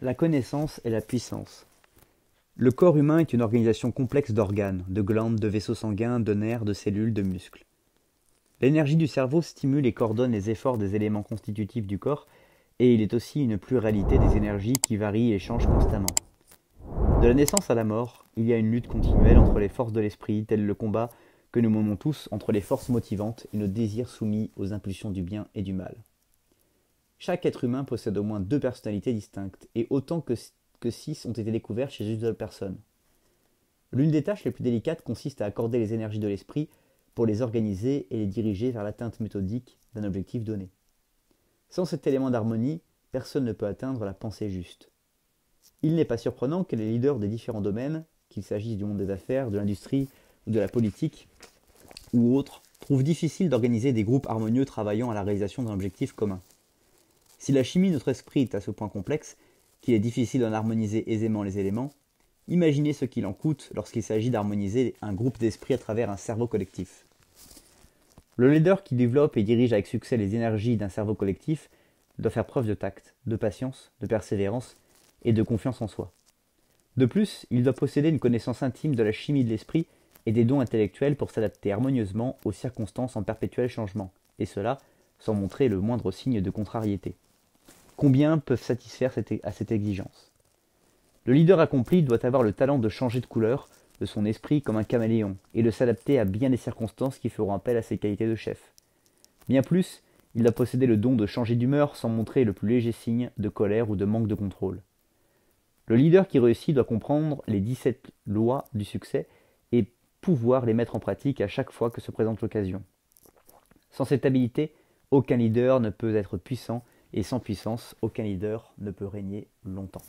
La connaissance est la puissance. Le corps humain est une organisation complexe d'organes, de glandes, de vaisseaux sanguins, de nerfs, de cellules, de muscles. L'énergie du cerveau stimule et coordonne les efforts des éléments constitutifs du corps, et il est aussi une pluralité des énergies qui varient et changent constamment. De la naissance à la mort, il y a une lutte continuelle entre les forces de l'esprit, tel le combat que nous menons tous entre les forces motivantes et nos désirs soumis aux impulsions du bien et du mal. Chaque être humain possède au moins deux personnalités distinctes, et autant que six ont été découvertes chez une seule personne. L'une des tâches les plus délicates consiste à accorder les énergies de l'esprit pour les organiser et les diriger vers l'atteinte méthodique d'un objectif donné. Sans cet élément d'harmonie, personne ne peut atteindre la pensée juste. Il n'est pas surprenant que les leaders des différents domaines, qu'il s'agisse du monde des affaires, de l'industrie ou de la politique ou autres, trouvent difficile d'organiser des groupes harmonieux travaillant à la réalisation d'un objectif commun. Si la chimie de notre esprit est à ce point complexe qu'il est difficile d'en harmoniser aisément les éléments, imaginez ce qu'il en coûte lorsqu'il s'agit d'harmoniser un groupe d'esprits à travers un cerveau collectif. Le leader qui développe et dirige avec succès les énergies d'un cerveau collectif doit faire preuve de tact, de patience, de persévérance et de confiance en soi. De plus, il doit posséder une connaissance intime de la chimie de l'esprit et des dons intellectuels pour s'adapter harmonieusement aux circonstances en perpétuel changement, et cela sans montrer le moindre signe de contrariété. Combien peuvent satisfaire à cette exigence? Le leader accompli doit avoir le talent de changer de couleur de son esprit comme un caméléon et de s'adapter à bien des circonstances qui feront appel à ses qualités de chef. Bien plus, il doit posséder le don de changer d'humeur sans montrer le plus léger signe de colère ou de manque de contrôle. Le leader qui réussit doit comprendre les 17 lois du succès et pouvoir les mettre en pratique à chaque fois que se présente l'occasion. Sans cette habilité, aucun leader ne peut être puissant et sans puissance, aucun leader ne peut régner longtemps.